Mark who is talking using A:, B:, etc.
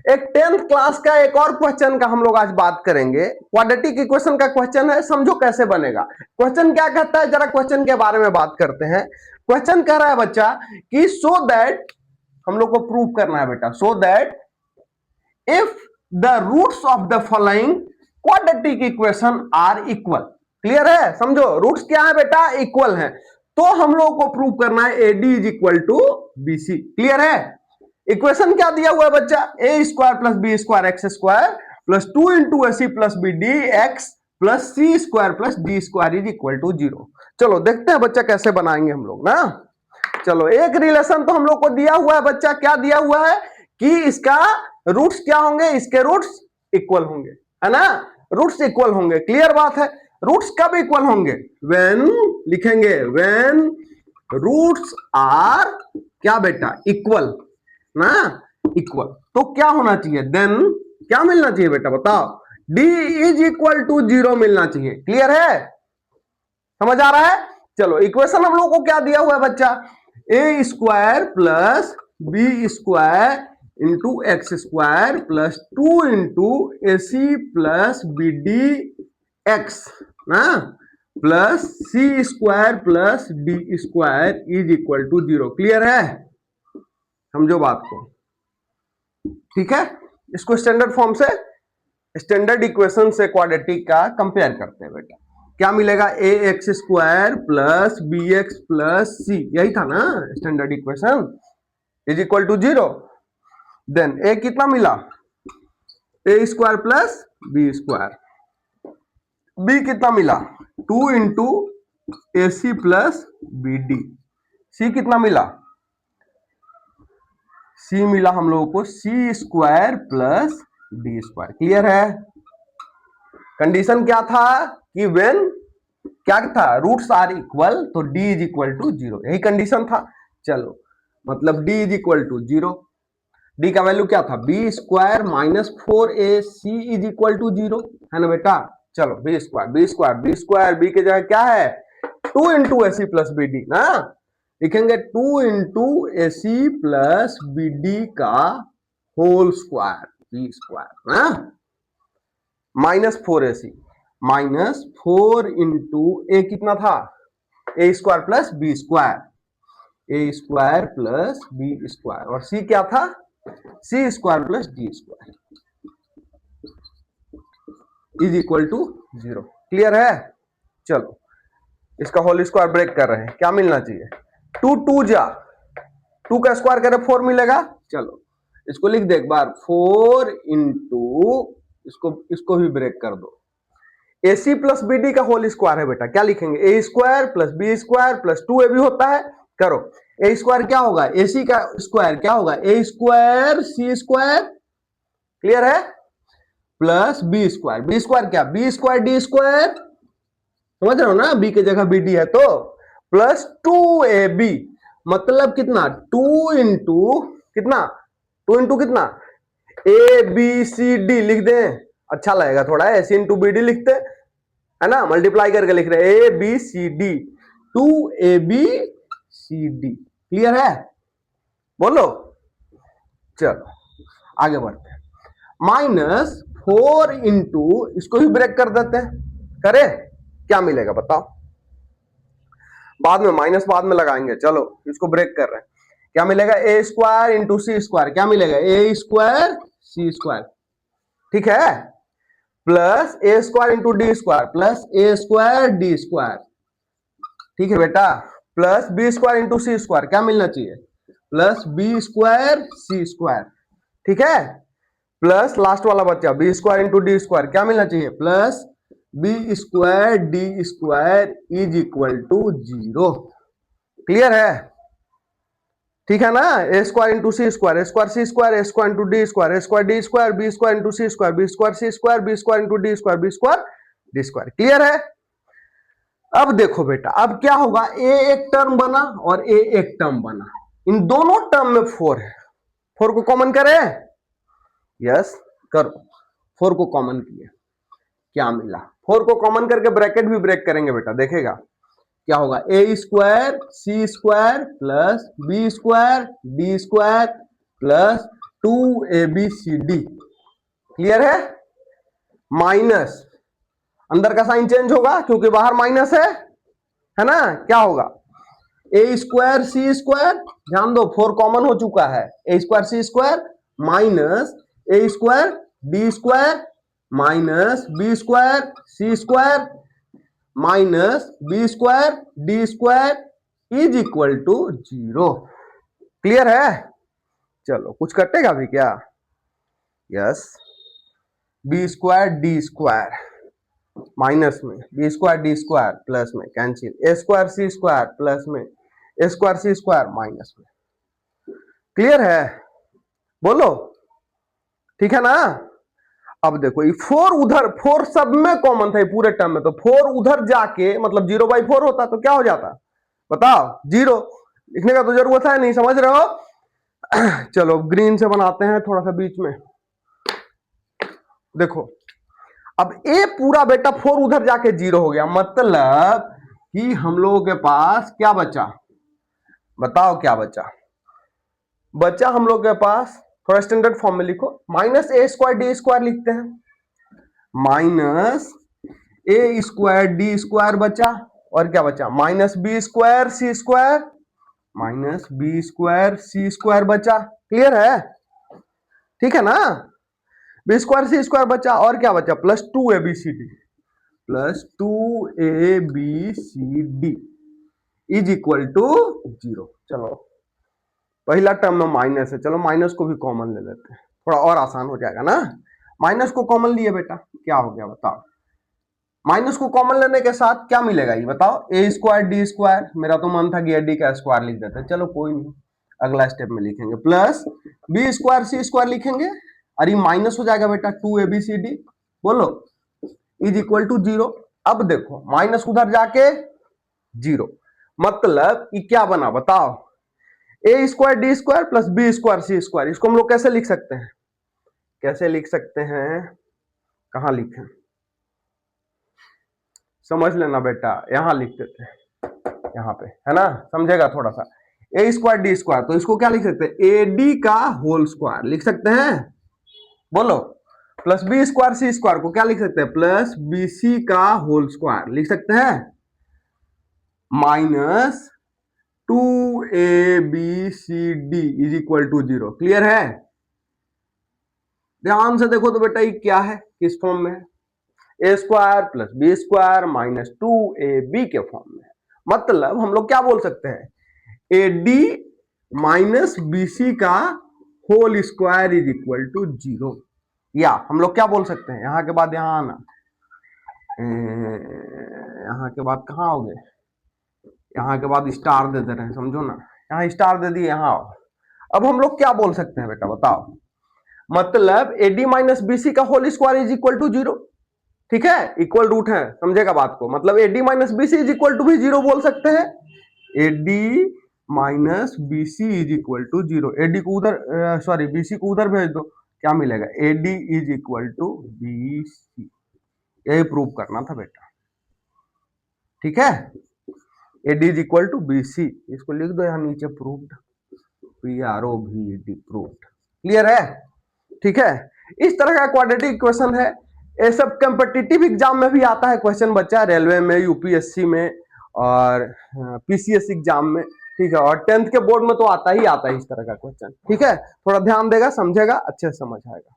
A: एक 10th class का एक और क्वेश्चन का हम लोग आज बात करेंगे। क्वाड्रेटिक इक्वेशन का क्वेश्चन है, समझो कैसे बनेगा। क्वेश्चन क्या कहता है, जरा क्वेश्चन के बारे में बात करते हैं। क्वेश्चन कह रहा है बच्चा कि सो दैट, हम लोग को प्रूव करना है बेटा, so that if the roots of the following quadratic equation are equal. Clear है, समझो रूट्स क्या है बेटा, इक्वल है। तो हम लोग को प्रूव करना है AD is equal to BC. Clear है। इक्वेशन क्या दिया हुआ है बच्चा, A square plus B square X square plus 2 into A C plus B D X plus C square plus D square is equal to 0। चलो देखते हैं बच्चा कैसे बनाएंगे हम लोग ना। चलो एक रिलेशन तो हम लोग को दिया हुआ है बच्चा, क्या दिया हुआ है कि इसका रूट्स क्या होंगे, इसके रूट्स इक्वल होंगे, है ना, रूट्स इक्वल होंगे। क्लियर बात है। रूट्स कब इक्वल होंगे, व्हेन, लिखेंगे व्हेन रूट्स आर क्या बेटा, इक्वल ना, इक्वल। तो क्या होना चाहिए, देन क्या मिलना चाहिए बेटा बताओ, d इज इक्वल टू 0 मिलना चाहिए। क्लियर है, समझ आ रहा है। चलो इक्वेशन हम लोग को क्या दिया हुआ है बच्चा, A square plus B square into X square plus 2 into A C plus B D X ना plus C square plus D square is equal to 0। Clear है, समझो बात को। ठीक है, इसको स्टैंडर्ड फॉर्म से, स्टैंडर्ड इक्वेशन से क्वाड्रेटिक का कंपेयर करते हैं बेटा। क्या मिलेगा, A X square plus B X plus C, यही था ना standard equation, is equal to 0। Then A कितना मिला, A square plus B square, B कितना मिला 2 into A C plus B D, C कितना मिला, सी मिला हम लोगों को C square plus D square. Clear है। कंडीशन क्या था कि व्हेन क्या था, रूट्स आर इक्वल तो डी इज इक्वल टू 0, यही कंडीशन था। चलो मतलब D is equal to 0, D का वैल्यू क्या था, B square minus 4ac is equal to 0, है ना बेटा। चलो B square B square B square, B के जगह क्या है 2 into A C plus B D ना, लिखेंगे 2 into A C plus B D का होल स्क्वायर, बी स्क्वायर ना, minus 4ac minus 4 into A कितना था, A square plus B square, A square plus B square, और C क्या था, C square plus D square is equal to 0। Clear है। चलो इसका होल स्क्वायर ब्रेक कर रहे हैं, क्या मिलना चाहिए, 2 2 जा 2 का स्क्वायर करे 4 मिलेगा। चलो इसको लिख दे एक बार, 4 इंटू इसको भी ब्रेक कर दो, A C plus B D का होल स्क्वायर है बेटा, क्या लिखेंगे, A square plus B square plus 2a भी होता है, करो ए स्क्वायर क्या होगा, ए सी का स्क्वायर क्या होगा, A square C square, clear है, प्लस बी स्क्वायर क्या, बी स्क्वायर डी स्क्वायर, समझ रहे हो ना, बी की जगह बी डी है तो प्लस 2ab, मतलब कितना 2 इंटू कितना, 2 इंटू कितना, ए बी सी डी लिख दें, अच्छा लगेगा थोड़ा, A C into B D लिखते है ना, मल्टीप्लाई करके लिख रहे हैं A B C D, 2ab C D. Clear है, बोलो। चलो आगे बढ़ते हैं, माइनस 4 इंटू इसको भी ब्रेक कर देते हैं, करे क्या मिलेगा बताओ, बाद में माइनस बाद में लगाएंगे, चलो इसको ब्रेक कर रहे हैं, क्या मिलेगा, A square into C square, क्या मिलेगा, ए स्क्वायर सी स्क्वायर, ठीक है, plus A square into D square plus A square D square, ठीक है बेटा, plus B square into C square, क्या मिलना चाहिए, plus B square C square, ठीक है, प्लस लास्ट वाला बच्चा B square into D square, क्या मिलना चाहिए, plus B square D square is equal to 0। Clear है, ठीक है ना, A square into C square, A square C square, A square into D square, A square D square, B square into C square, B square C square, B square into D square, B square D square. Clear है। अब देखो बेटा, अब क्या होगा, ए एक term बना और ए एक टर्म बना, इन दोनों टर्म में 4 है, 4 को कॉमन करें, यस करो, 4 को कॉमन किए, क्या मिला, 4 को कॉमन करके ब्रैकेट भी ब्रेक करेंगे बेटा, देखेगा क्या होगा, A square C square plus B square D square plus 2ABCD, clear minus, अंदर का साइन चेंज होगा क्योंकि बाहर माइनस है ना, क्या होगा ए स्क्वायर सी स्क्वायर, ध्यान दो 4 कॉमन हो चुका है, A square C square minus A square D square minus B square C square minus B square D square is equal to 0, clear चलो कुछ कटेगा भी क्या, yes, B square D square minus में B square D square plus में cancel, A square C square plus में A square C square minus में, clear बोलो, ठीक है ना। अब देखो ये 4 उधर, 4 सब में कॉमन था पूरे टर्म में, तो 4 उधर जाके मतलब 0/4 होता तो क्या हो जाता, बताओ 0, लिखने का तो जरूरत है नहीं, समझ रहे हो। चलो ग्रीन से बनाते हैं थोड़ा सा बीच में, देखो अब ए पूरा बेटा 4 उधर जाके 0 हो गया, मतलब कि हम लोगों के पास क्या बचा, बताओ क्या बचा हम लोग के पास, थोड़ा स्टैंडर्ड फॉर्म में लिखो, minus A square D square लिखते हैं, minus A square D square बचा, और क्या बचा minus B square C square minus B square C square बचा, क्लियर ठीक है ना, बी स्क्वायर सी स्क्वायर बचा, और क्या बचा plus 2ABCD is equal to 0। चलो पहला टर्म में माइनस है, चलो माइनस को भी कॉमन ले लेते हैं, थोड़ा और आसान हो जाएगा ना, माइनस को कॉमन लिए बेटा क्या हो गया बताओ, माइनस को कॉमन लेने के साथ क्या मिलेगा ये बताओ, ए स्क्वायर डी स्क्वायर, मेरा तो मन था कि डी का स्क्वायर लिख देते, चलो कोई नहीं, अगला स्टेप में लिखेंगे, plus B square C square लिखेंगे, अरे माइनस हो जाएगा बेटा 2ABCD, बोलो इज इक्वल टू 0। अब देखो माइनस उधर जाके 0, मतलब ये क्या बना बताओ, A square D square plus B square C square, इसको हम लोग कैसे लिख सकते हैं, कहां लिखें, समझ लेना बेटा, यहां लिख देते हैं, यहां पे है ना, समझेगा थोड़ा सा, ए स्क्वायर डी स्क्वायर, तो इसको क्या लिख सकते हैं, एडी का होल स्क्वायर लिख सकते हैं, बोलो, plus B square C square को क्या लिख सकते हैं, प्लस BC का होल स्क्वायर लिख सकते हैं, minus 2ABCD is equal to 0, clear ध्यान से देखो तो बेटा ये क्या है, किस फॉर्म में है, A square plus B square minus 2AB के फॉर्म में, मतलब हम लोग क्या बोल सकते हैं, AD माइनस BC का whole square is equal to 0, या हम लोग क्या बोल सकते हैं, यहां के बाद यहां आना, यहां के बाद कहां आओगे, यहां के बाद स्टार दे दे रहे हैं, समझो ना, यहां स्टार दे दिए, यहां आओ, अब हम लोग क्या बोल सकते हैं बेटा बताओ, मतलब AD माइनस BC का whole square is equal to 0, ठीक है, इक्वल रूट है, समझेगा बात को, मतलब AD minus BC is equal to भी 0 बोल सकते हैं, AD minus BC is equal to 0, AD को उधर सॉरी BC को उधर भेज दो, क्या मिलेगा, AD is equal to BC, यही प्रूव करना था बेटा, ठीक है, AD is equal to BC, इसको लिख दो यहां नीचे, प्रूव्ड, PROVED प्रूव्ड, क्लियर ठीक है, इस तरह का क्वाड्रेटिक इक्वेशन है, ये सब कॉम्पिटिटिव एग्जाम में भी आता है क्वेश्चन बच्चा, रेलवे में, UPSC में और PCS एग्जाम में, ठीक है, और 10th के बोर्ड में तो आता ही आता है इस तरह का क्वेश्चन, ठीक है, थोड़ा ध्यान देगा, समझेगा, अच्छे से समझ आएगा।